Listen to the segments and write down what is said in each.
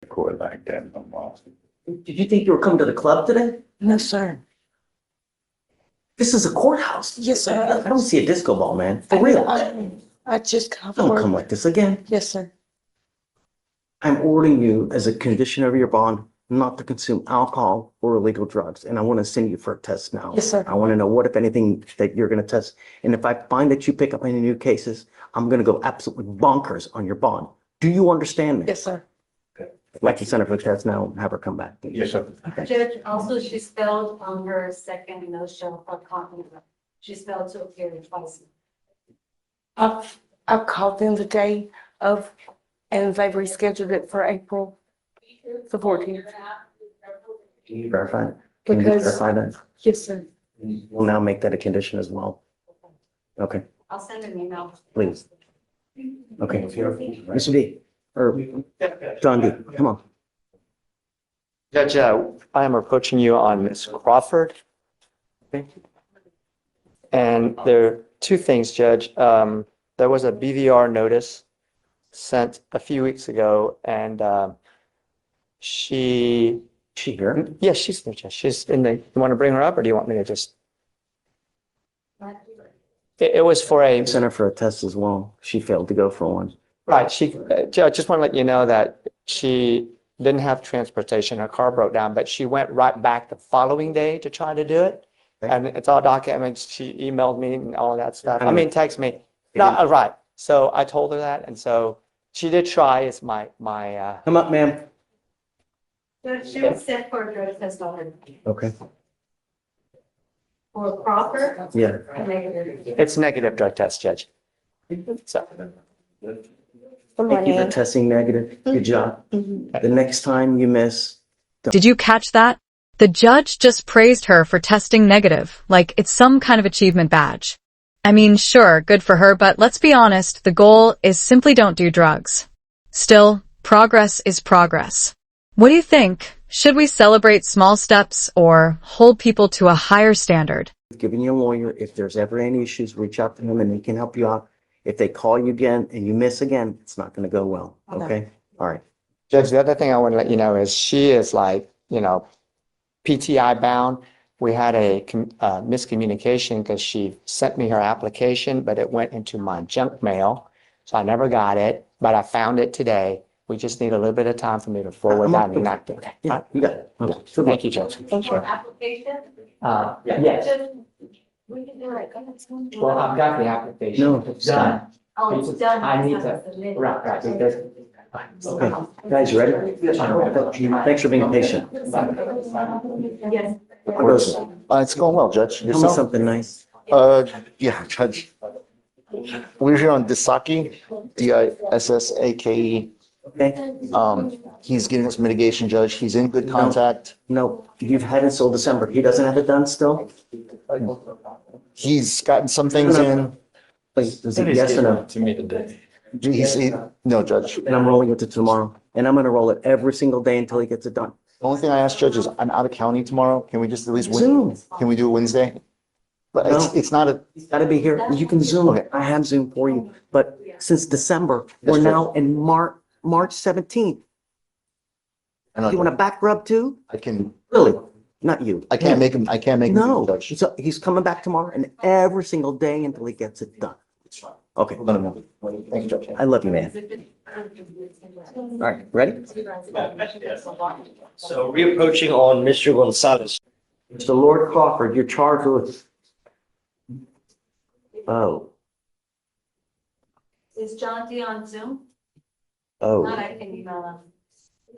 Record like that no more. Did you think you were coming to the club today? No, sir. This is a courthouse. Yes, sir. I don't see a disco ball, man. For real. I just got off Don't work. come like this again. Yes, sir. I'm ordering you as a condition of your bond not to consume alcohol or illegal drugs. And I want to send you for a test now. Yes, sir. I want to know what, if anything, that you're going to test. And if I find that you pick up any new cases, I'm going to go absolutely bonkers on your bond. Do you understand me? Yes, sir. I'd like to send her for a test now and have her come back. Yes, sir. Judge, also she spelled on her second no-show for copy. She spelled to appear twice. I've called them the day of, and they've rescheduled it for April the 14th. Can you verify it? Can you Because- verify that? Yes, sir. We'll now make that a condition as well. Okay, I'll send an email. please. Okay. Mr. D, or John D, come on. Judge, I am approaching you on Ms. Crawford. Okay. And there are two things, Judge. There was a BVR notice sent a few weeks ago, and She here? yes, she's there, Judge. She's in the, you want to bring her up, or do you want me to just? It was for a, Sent her for a test as well. She failed to go for one. right, Judge, I just want to let you know that she didn't have transportation. Her car broke down, but she went right back the following day to try to do it. Okay. And it's all documented. She emailed me and all that stuff. I mean, text me. Not right. So I told her that. And so she did try. It's my Come up, ma'am. Judge, she was set for a drug test already. Okay. For Crawford. Yeah. it's negative drug test, Judge. So, Good Thank you for morning. testing negative. Good job. The next time you miss, Did you catch that? The judge just praised her for testing negative, like it's some kind of achievement badge. I mean, sure, good for her, but let's be honest, the goal is simply don't do drugs. Still, progress is progress. What do you think? Should we celebrate small steps or hold people to a higher standard? giving you a lawyer, if there's ever any issues, reach out to him and he can help you out. If they call you again and you miss again, it's not going to go well. Okay. Okay? All right. Judge, the other thing I want to let you know is she is like, PTI bound. We had a miscommunication because she sent me her application, but it went into my junk mail. So I never got it, but I found it today. We just need a little bit of time for me to forward that and not. Yeah, you got it. Okay. Good luck. Thank you, Judge. For application. Yes. Just- We can do it. Well, I've got the application. No. It's done. Oh, it's done. I need to, Submit. right, because. Okay. Guys, you ready? Thanks for being patient. Yes. How goes it? It's going well, Judge. Tell me Yourself? something nice. Yeah, Judge. We're here on Disaki, Dissake. Okay? He's getting us mitigation, Judge. He's in good contact. No, you've had it until December. He doesn't have it done still? He's gotten some things in. Please, is it yes or no? To me today. No, Judge. And I'm rolling it to tomorrow. And I'm going to roll it every single day until he gets it done. The only thing I asked, Judge, is I'm out of county tomorrow. Can we just at least, Zoom. can we do it Wednesday? But No. it's not a, He's got to be here. You can Zoom. Okay. I have Zoom for you. But since December, we're Yes, sir. now in March 17th. I know, You want a back rub too? I can, Really? Not you. I can't make him, No, Judge. so he's coming back tomorrow and every single day until he gets it done. Okay, Let him know. Thank you, Judge. I love you, man. All right, ready? So reapproaching on Mr. Gonzalez. Mr. Lord Crawford, you're charged with. Oh, Is John D on Zoom? Not, oh, I can email him.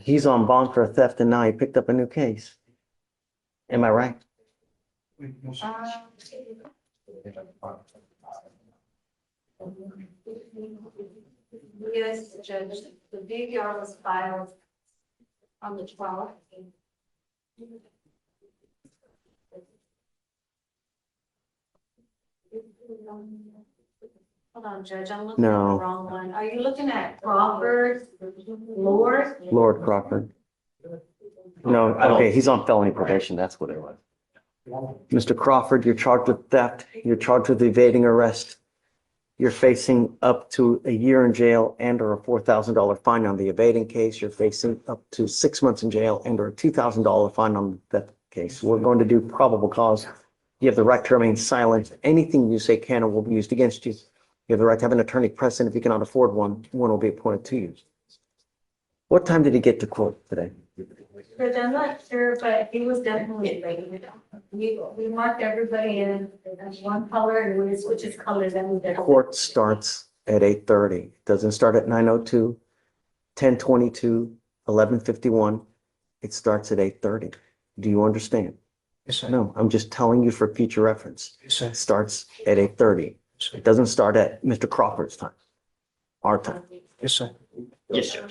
he's on bond for theft and now he picked up a new case. Am I right? Yes, Judge, the DVR was filed on the 12th. Hold on, Judge, I'm looking at the No. wrong one. Are you looking at Crawford, Lord? Lord Crawford. No, okay, he's on felony probation, that's what it was. Mr. Crawford, you're charged with theft, you're charged with evading arrest. You're facing up to a year in jail and or a $4,000 fine on the evading case. You're facing up to 6 months in jail and or a $2,000 fine on that case. We're going to do probable cause. You have the right to remain silent. Anything you say can or will be used against you. You have the right to have an attorney present. If you cannot afford one, one will be appointed to you. What time did he get to court today? But I'm not sure, but he was definitely late. We marked everybody in one color and when it switches colors, then we did. Court starts at 8:30. Doesn't start at 9:02, 10:22, 11:51. It starts at 8:30. Do you understand? Yes, sir. No, I'm just telling you for future reference. Yes, sir. It starts at 8:30. It doesn't start at Mr. Crawford's time, our time. Yes, sir. Yes, sir.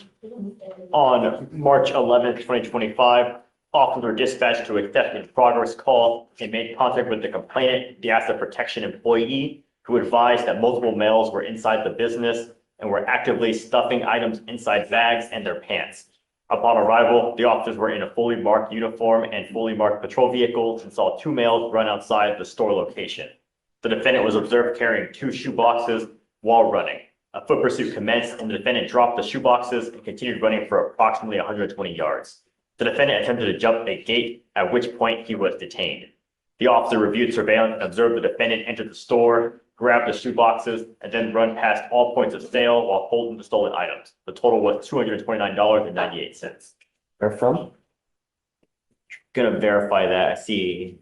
On March 11th, 2025, officers were dispatched to a theft in progress call and made contact with the complainant, the asset protection employee, who advised that multiple males were inside the business and were actively stuffing items inside bags and their pants. Upon arrival, the officers were in a fully marked uniform and fully marked patrol vehicles and saw two males run outside the store location. The defendant was observed carrying two shoeboxes while running. A foot pursuit commenced and the defendant dropped the shoeboxes and continued running for approximately 120 yards. The defendant attempted to jump a gate, at which point he was detained. The officer reviewed surveillance and observed the defendant enter the store, grab the shoeboxes, and then run past all points of sale while holding the stolen items. The total was $229.98. Where from? Gonna verify that. I see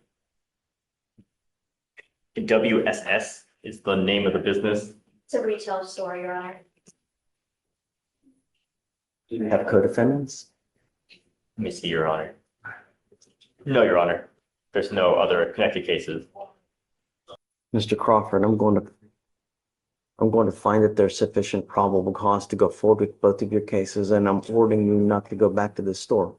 WSS is the name of the business. It's a retail store, Your Honor. Do you have co-defendants? Let me see, Your Honor. No, Your Honor. There's no other connected cases. Mr. Crawford, I'm going to find that there's sufficient probable cause to go forward with both of your cases, and I'm ordering you not to go back to the store.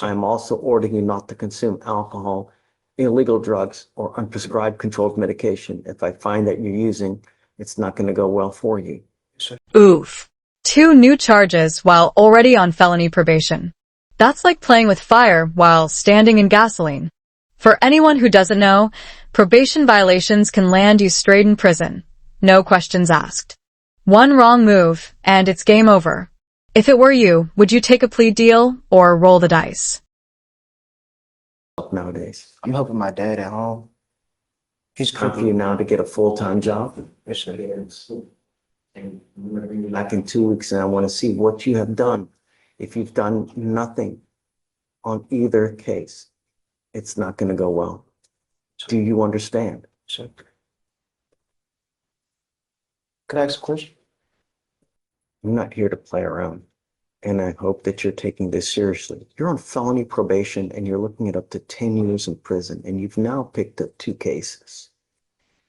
I'm also ordering you not to consume alcohol, illegal drugs, or unprescribed controlled medication. If I find that you're using, it's not going to go well for you. Oof. 2 new charges while already on felony probation. That's like playing with fire while standing in gasoline. For anyone who doesn't know, probation violations can land you straight in prison. No questions asked. One wrong move, and it's game over. If it were you, would you take a plea deal or roll the dice? Nowadays, I'm helping my dad at home. He's it's time for you cooking. now to get a full-time job. Yes, sir. And I'm going to bring you back in 2 weeks, and I want to see what you have done. If you've done nothing on either case, it's not going to go well. Do you understand? Sir. Could I ask a question? I'm not here to play around, and I hope that you're taking this seriously. You're on felony probation, and you're looking at up to 10 years in prison, and you've now picked up 2 cases.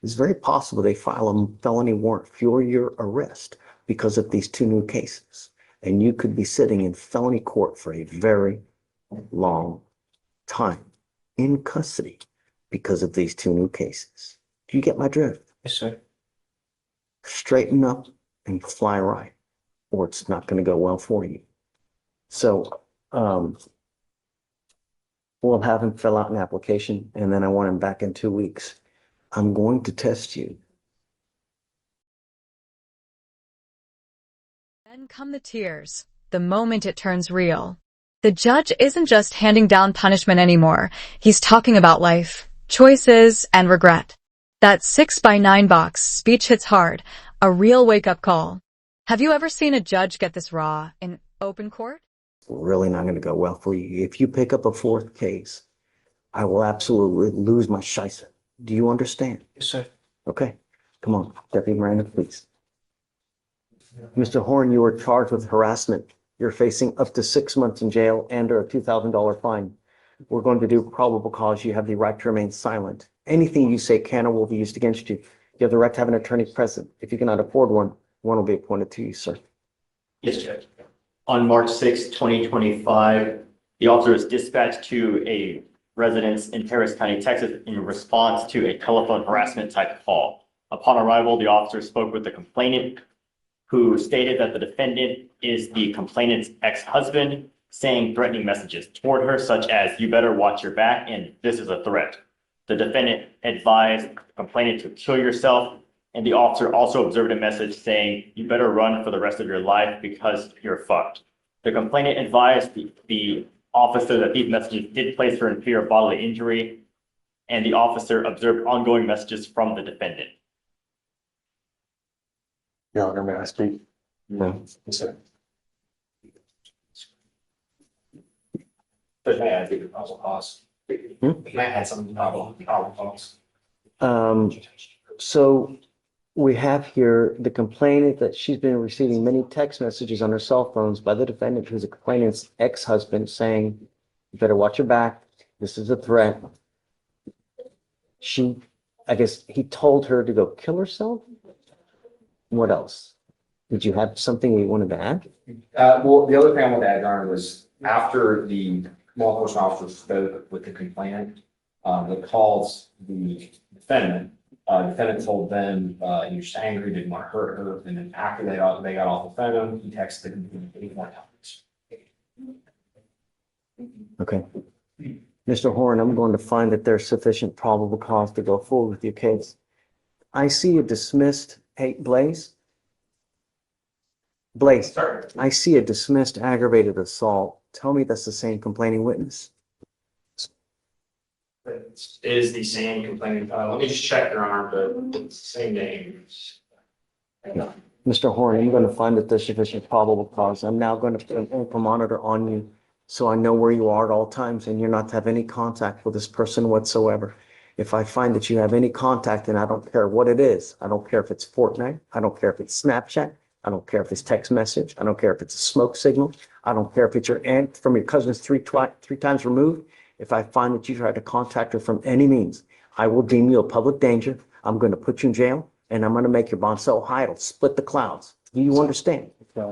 It's very possible they file a felony warrant for your arrest because of these 2 new cases, and you could be sitting in felony court for a very long time in custody because of these 2 new cases. Do you get my drift? Yes, sir. Straighten up and fly right, or it's not going to go well for you. So we'll have him fill out an application, and then I want him back in 2 weeks. I'm going to test you. Then come the tears, the moment it turns real. The judge isn't just handing down punishment anymore. He's talking about life, choices, and regret. That 6x9 box speech hits hard, a real wake-up call. Have you ever seen a judge get this raw in open court? Really not going to go well for you. If you pick up a 4th case, I will absolutely lose my shicer. Do you understand? Yes, sir. Okay, come on, Deputy Miranda, please. Mr. Horn, you are charged with harassment. You're facing up to 6 months in jail and or a $2,000 fine. We're going to do probable cause. You have the right to remain silent. Anything you say can or will be used against you. You have the right to have an attorney present. If you cannot afford one, one will be appointed to you, sir. Yes, Judge. On March 6, 2025, the officer was dispatched to a residence in Harris County, Texas, in response to a telephone harassment type call. Upon arrival, the officer spoke with the complainant, who stated that the defendant is the complainant's ex-husband, saying threatening messages toward her, such as, "You better watch your back," and "This is a threat." The defendant advised the complainant to kill yourself And the officer also observed a message saying, "You better run for the rest of your life because you're fucked." The complainant advised the officer that these messages did place her in fear of bodily injury, and the officer observed ongoing messages from the defendant. Your Honor, may I speak? No. Yes, sir. But may I do the probable cause? May I add some probable cause? So we have here the complainant that she's been receiving many text messages on her cell phones by the defendant, who's a complainant's ex-husband, saying, "You better watch your back. This is a threat." I guess he told her to go kill herself. What else? Did you have something you wanted to add? Well, the other thing I wanted to add, Your Honor, was after the law enforcement officer spoke with the complainant, they called the defendant. Defendant told them he was angry, didn't want to hurt her, and then after they got off the phone, he texted the complainant 81 times. Okay. Mr. Horn, I'm going to find that there's sufficient probable cause to go forward with your case. I see a dismissed, hey, Blaze? Blaze, Sorry. I see a dismissed aggravated assault. Tell me that's the same complaining witness. It is the same complainant. Let me just check, Your Honor, but it's the same name. Mr. Horn, I'm going to find that there's sufficient probable cause. I'm now going to put an ankle monitor on you so I know where you are at all times and you're not to have any contact with this person whatsoever. If I find that you have any contact, and I don't care what it is, I don't care if it's Fortnite, I don't care if it's Snapchat, I don't care if it's text message, I don't care if it's a smoke signal, I don't care if it's your aunt from your cousins three times removed. If I find that you try to contact her from any means, I will deem you a public danger. I'm going to put you in jail, and I'm going to make your bond so high it'll split the clouds. Do you understand?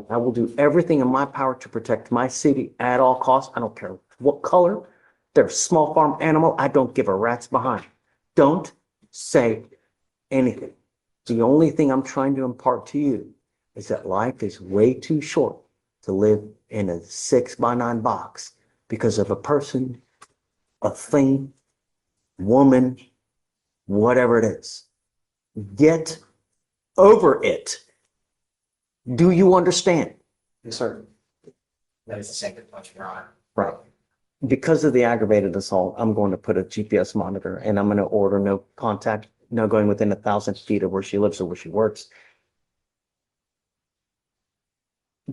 I will do everything in my power to protect my city at all costs. I don't care what color. They're a small farm animal. I don't give a rat's behind. Don't say anything. The only thing I'm trying to impart to you is that life is way too short to live in a 6x9 box because of a person, a thing, woman, whatever it is. Get over it. Do you understand? Yes, sir. That is the same complaint, Your Honor. Right. Because of the aggravated assault, I'm going to put a GPS monitor and I'm going to order no contact, no going within 1,000 feet of where she lives or where she works.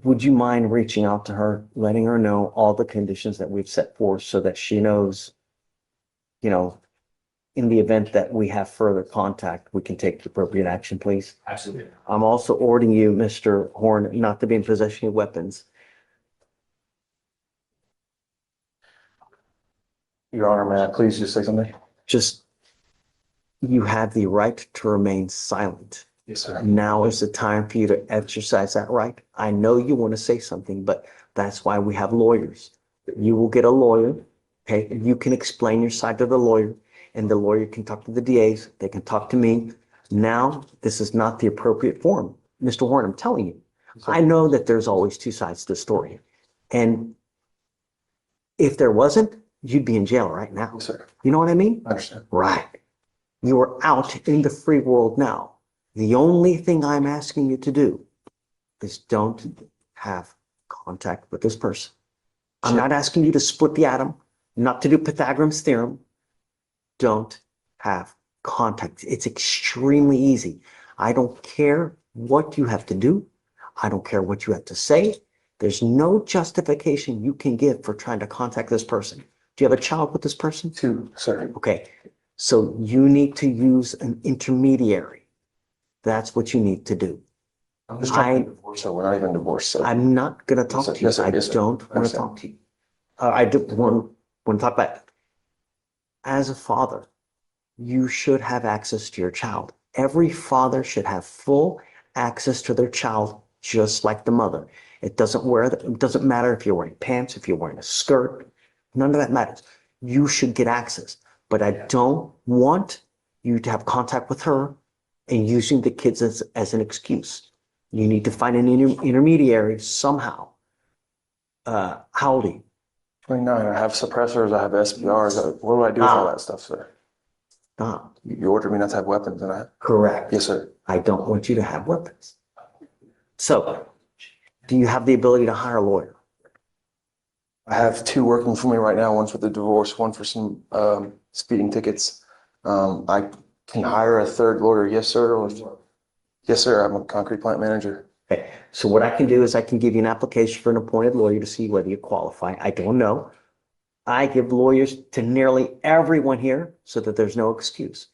Would you mind reaching out to her, letting her know all the conditions that we've set forth so that she knows, you know, in the event that we have further contact, we can take the appropriate action, please? Absolutely. I'm also ordering you, Mr. Horn, not to be in possession of weapons. Your Honor, may I please just say something? Just, you have the right to remain silent. Yes, sir. Now is the time for you to exercise that right. I know you want to say something, but that's why we have lawyers. You will get a lawyer, okay? You can explain your side to the lawyer, and the lawyer can talk to the DAs. They can talk to me. Now, this is not the appropriate forum. Mr. Horn, I'm telling you, I know that there's always two sides to the story. And if there wasn't, you'd be in jail right now. Yes, sir. You know what I mean? I understand. Right. You are out in the free world now. The only thing I'm asking you to do is don't have contact with this person. I'm not asking you to split the atom, not to do Pythagorean's theorem. Don't have contact. It's extremely easy. I don't care what you have to do. I don't care what you have to say. There's no justification you can give for trying to contact this person. Do you have a child with this person? 2, sir. Okay. So you need to use an intermediary. That's what you need to do. I'm just trying to divorce her. We're not even divorced, sir. I'm not going to Yes, talk sir. to you. Yes, sir. I Yes, sir. don't want to Understand. talk to you. I do want to talk about it. As a father, you should have access to your child. Every father should have full access to their child, just like the mother. It doesn't matter if you're wearing pants, if you're wearing a skirt. None of that matters. You should get access. But I don't want you to have contact with her and using the kids as an excuse. You need to find an intermediary somehow. How old are you? 29. I have suppressors. I have SPRs. What do I do with all that stuff, sir? Stop. You ordered me not to have weapons and I, Correct. yes, sir. I don't want you to have weapons. So, do you have the ability to hire a lawyer? I have two working for me right now. One's with the divorce, one for some speeding tickets. I can hire a third lawyer. Yes, sir. Yes, sir. I'm a concrete plant manager. Okay, so what I can do is I can give you an application for an appointed lawyer to see whether you qualify. I don't know. I give lawyers to nearly everyone here so that there's no excuse.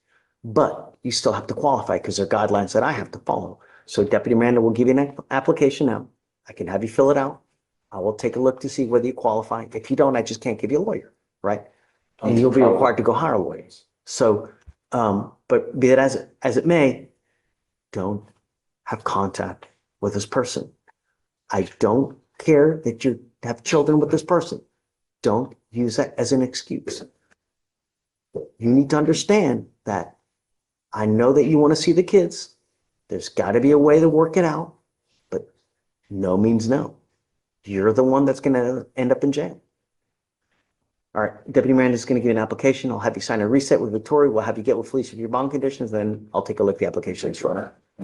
But you still have to qualify because there are guidelines that I have to follow. So Deputy Miranda will give you an application now. I can have you fill it out. I will take a look to see whether you qualify. If you don't, I just can't give you a lawyer, right? And you'll be required to go hire lawyers. So, but be it as it may, don't have contact with this person. I don't care that you have children with this person. Don't use that as an excuse. You need to understand that I know that you want to see the kids. There's got to be a way to work it out, but no means no. You're the one that's going to end up in jail. All right, Deputy Miranda is going to give you an application. I'll have you sign a reset with Victoria. We'll have you get with Fleischer your bond conditions. Then I'll take a look at the application.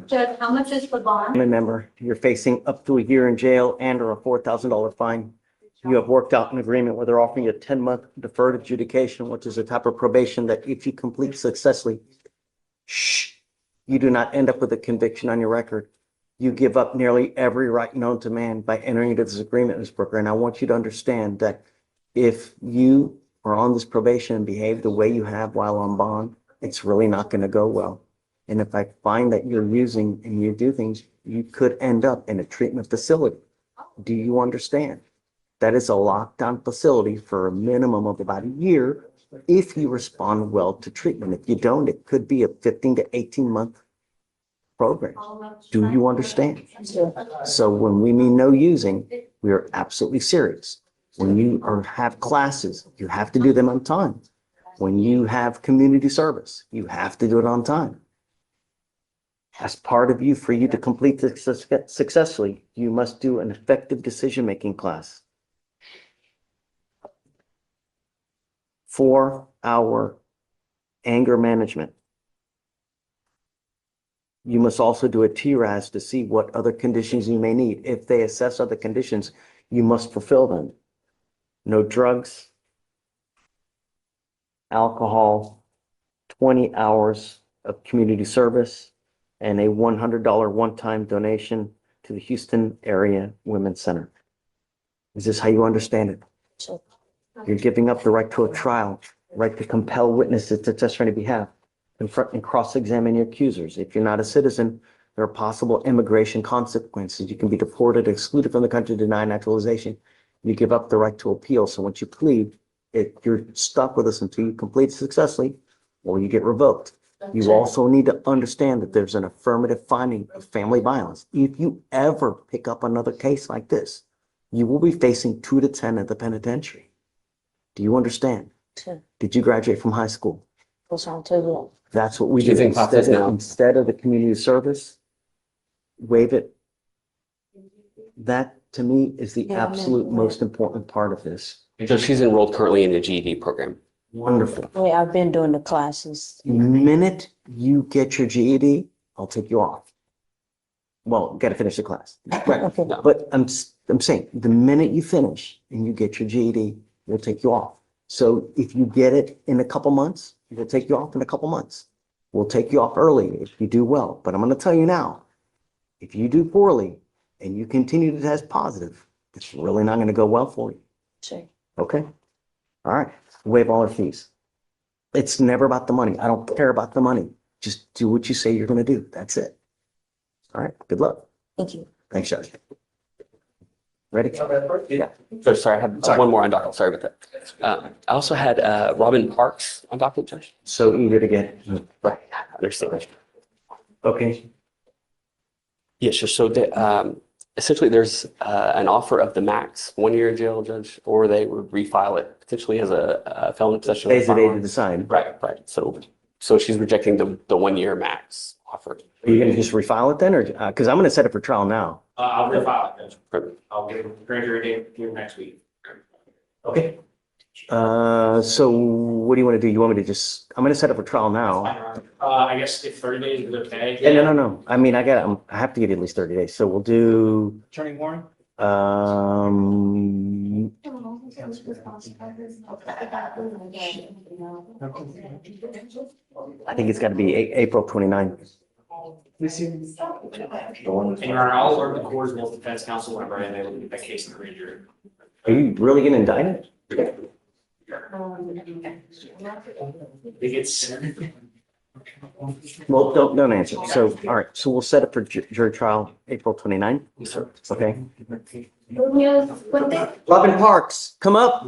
Judge, how much is the bond? Remember, you're facing up to a year in jail and or a $4,000 fine. You have worked out an agreement where they're offering you a 10-month deferred adjudication, which is a type of probation that if you complete successfully, you do not end up with a conviction on your record. You give up nearly every right known to man by entering into this agreement, Ms. Brooker. And I want you to understand that if you are on this probation and behave the way you have while on bond, it's really not going to go well. And if I find that you're using and you do things, you could end up in a treatment facility. Do you understand? That is a lockdown facility for a minimum of about a year if you respond well to treatment. If you don't, it could be a 15 to 18 month program. Do you understand? So when we mean no using, we are absolutely serious. When you have classes, you have to do them on time. When you have community service, you have to do it on time. As part of for you to complete this successfully, you must do an effective decision-making class. 4-hour anger management. You must also do a TRAS to see what other conditions you may need. If they assess other conditions, you must fulfill them. No drugs, alcohol, 20 hours of community service, and a $100 one-time donation to the Houston Area Women's Center. Is this how you understand it? Sure. You're giving up the right to a trial, right to compel witnesses to testify on your behalf, confront and cross-examine your accusers. If you're not a citizen, there are possible immigration consequences. You can be deported, excluded from the country, denied naturalization. You give up the right to appeal. So once you plead, you're stuck with us until you complete successfully or you get revoked. You also need to understand that there's an affirmative finding of family violence. If you ever pick up another case like this, you will be facing 2 to 10 at the penitentiary. Do you understand? Sure. Did you graduate from high school? Goes on too long. That's what we Do you do. think classes now? Instead of the community service, waive it. That to me is the Yeah, I absolute remember that. most important part of this. So she's enrolled currently in the GED program. Wonderful. Wait, I've been doing the classes. The minute you get your GED, I'll take you off. Well, got to finish the class. Right. Okay. But I'm saying the minute you finish and you get your GED, we'll take you off. So if you get it in a couple months, we'll take you off in a couple months. We'll take you off early if you do well. But I'm going to tell you now, if you do poorly and you continue to test positive, it's really not going to go well for you. Sure. Okay? All right. Waive all our fees. It's never about the money. I don't care about the money. Just do what you say you're going to do. That's it. All right. Good luck. Thank you. Thanks, Judge. Ready? Yeah. Judge, sorry, I have one more on docket. Sorry about that. I also had Robin Parks on docket, Judge. So eager to get. Right. I understand. Okay. Yeah, sure. So essentially there's an offer of the max 1 year in jail, Judge, or they would refile it potentially as a felon possession. Today's the day to decide. Right. So she's rejecting the 1 year max offer. Are you going to just refile it then, or because I'm going to set it for trial now? I'll refile it, Judge. I'll give a grand jury date here next week. Okay. So what do you want to do? You want me to just, I'm going to set up a trial now. I guess if 30 days is okay. Yeah, no. I mean, I have to give you at least 30 days. So we'll do, Attorney Warren? um, I think it's got to be April 29th. And Your Honor, I'll alert the court as well as defense counsel whenever I'm able to get that case in the grand jury. Are you really going to indict it? I think it's. Well, don't answer. So, all right. So we'll set it for jury trial, April 29th. Yes, sir. Okay. Robin Parks, come up.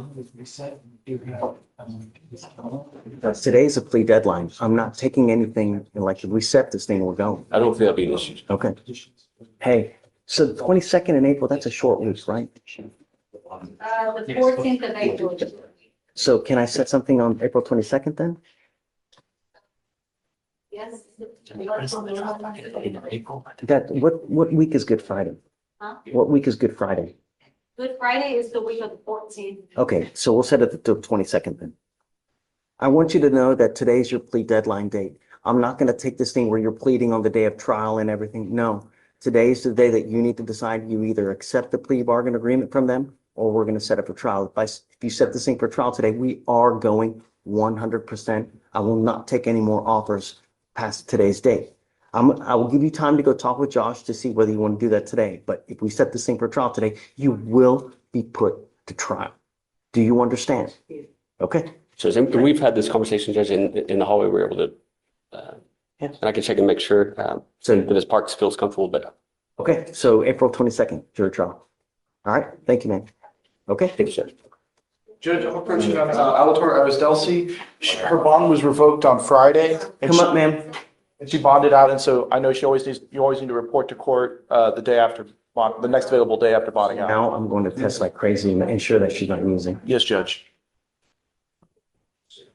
Today's a plea deadline. I'm not taking anything, like, if we set this thing, we're going. I don't think that'll be an issue. Okay. Hey, so the 22nd in April, that's a short week, right? The 14th of April. So can I set something on April 22nd then? Yes. What week is Good Friday? Huh? What week is Good Friday? Good Friday is the week of the 14th. Okay, so we'll set it the 22nd then. I want you to know that today's your plea deadline date. I'm not going to take this thing where you're pleading on the day of trial and everything. No, today's the day that you need to decide. You either accept the plea bargain agreement from them or we're going to set up a trial. If you set this thing for trial today, we are going 100%. I will not take any more offers past today's date. I will give you time to go talk with Josh to see whether you want to do that today. But if we set this thing for trial today, you will be put to trial. Do you understand? Okay. So and we've had this conversation, Judge, in the hallway. We were able to, and I can check and make sure So that Ms. Parks feels comfortable, but okay, so April 22nd, jury trial. All right, thank you, man. Okay. thank you, Judge. Judge, I'm approaching on Alator Avisdelsi. Her bond was revoked on Friday. And Come up, ma'am. And she bonded out, and so I know you always need to report to court the day after, the next available day after bonding out. Now I'm going to test like crazy and ensure that she's not using. Yes, Judge.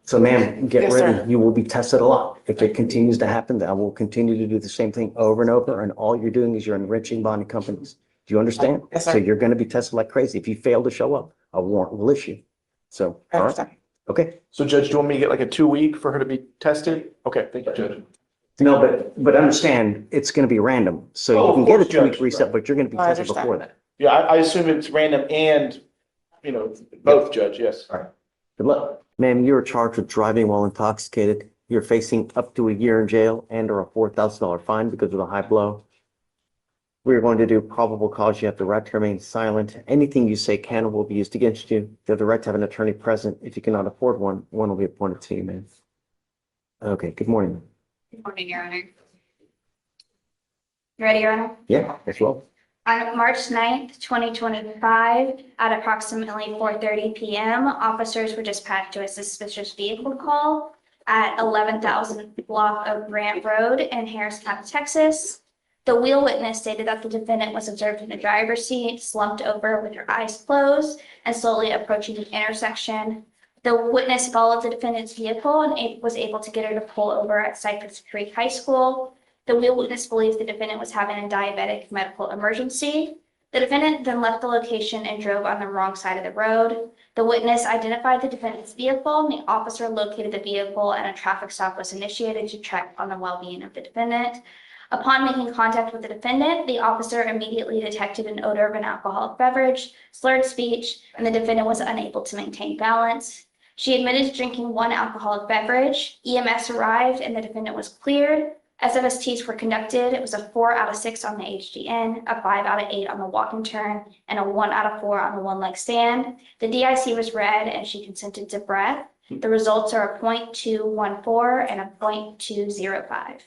So ma'am, get Yes, ready. sir. You will be tested a lot. If it continues to happen, I will continue to do the same thing over and over. And all you're doing is you're enriching bonding companies. Do you understand? Yes, sir. So you're going to be tested like crazy. If you fail to show up, a warrant will issue. So, I all right. understand. Okay. So Judge, do you want me to get like a 2-week for her to be tested? Okay, thank you, Judge. No, but understand, it's going to be random. So Oh, you of can get a course, 2-week Judge. reset, but you're going to be I tested understand. before that. Yeah, I assume it's random and, both, Judge, yes. All right. Good luck. Ma'am, you are charged with driving while intoxicated. You're facing up to a year in jail and or a $4,000 fine because of the high blow. We're going to do probable cause. You have the right to remain silent. Anything you say can or will be used against you. You have the right to have an attorney present. If you cannot afford one, one will be appointed to you, ma'am. Okay, good morning. Good morning, Your Honor. You ready, Your Honor? Yeah, as well. On March 9th, 2025, at approximately 4:30 p.m., officers were dispatched to a suspicious vehicle call at 11,000 block of Grant Road in Harris County, Texas. The wheel witness stated that the defendant was observed in the driver's seat, slumped over with her eyes closed, and slowly approaching the intersection. The witness followed the defendant's vehicle and was able to get her to pull over at Cypress Creek High School. The wheel witness believes the defendant was having a diabetic medical emergency. The defendant then left the location and drove on the wrong side of the road. The witness identified the defendant's vehicle, and the officer located the vehicle, and a traffic stop was initiated to check on the well-being of the defendant. Upon making contact with the defendant, the officer immediately detected an odor of an alcoholic beverage, slurred speech, and the defendant was unable to maintain balance. She admitted to drinking one alcoholic beverage. EMS arrived, and the defendant was cleared. SFSTs were conducted. It was a 4 out of 6 on the HGN, a 5 out of 8 on the walk and turn, and a 1 out of 4 on the one-leg stand. The DIC was read, and she consented to breath. The results are a .214 and a .205.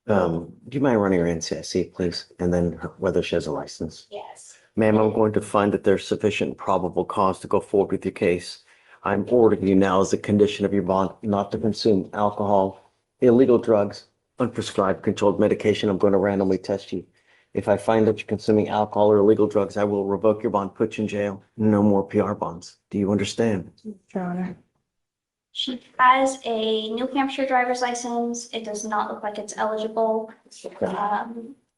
Do you mind running her NCIC, please? And then whether she has a license? Yes. Ma'am, I'm going to find that there's sufficient probable cause to go forward with your case. I'm ordering you now as a condition of your bond not to consume alcohol, illegal drugs, unprescribed controlled medication. I'm going to randomly test you. If I find that you're consuming alcohol or illegal drugs, I will revoke your bond, put you in jail. No more PR bonds. Do you understand? Your Honor. She has a New Hampshire driver's license. It does not look like it's eligible.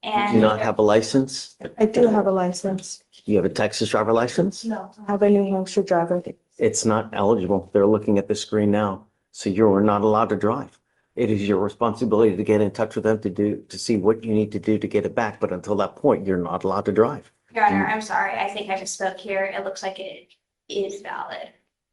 Do you And not have a license? I do have a license. You have a Texas driver license? No. I have a New Hampshire driver. It's not eligible. They're looking at the screen now. So you're not allowed to drive. It is your responsibility to get in touch with them to see what you need to do to get it back. But until that point, you're not allowed to drive. Your Honor, I'm sorry, I think I just spoke here. It looks like it is valid.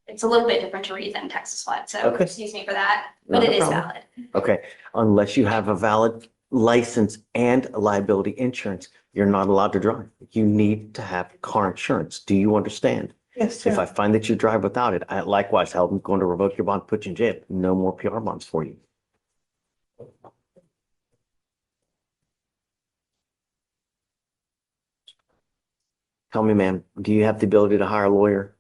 It's a little bit different to read than Texas law, so Okay. excuse me for that, but Not it a is problem. valid. Okay, unless you have a valid license and liability insurance, you're not allowed to drive. You need to have car insurance. Do you understand? Yes, If I sir. find that you drive without it, I likewise, I'm going to revoke your bond, put you in jail. No more PR bonds for you. Tell me, ma'am, do you have the ability to hire a lawyer?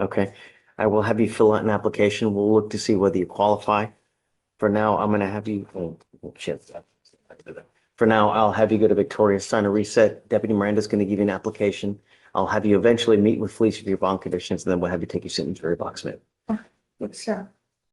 Okay, I will have you fill out an application. We'll look to see whether you qualify. For now, I'm gonna have you, oh, shit. For now, I'll have you go to Victoria, sign a reset. Deputy Miranda's gonna give you an application. I'll have you eventually meet with Fleischer for your bond conditions, and then we'll have you take your signature box, ma'am. Yes, sir.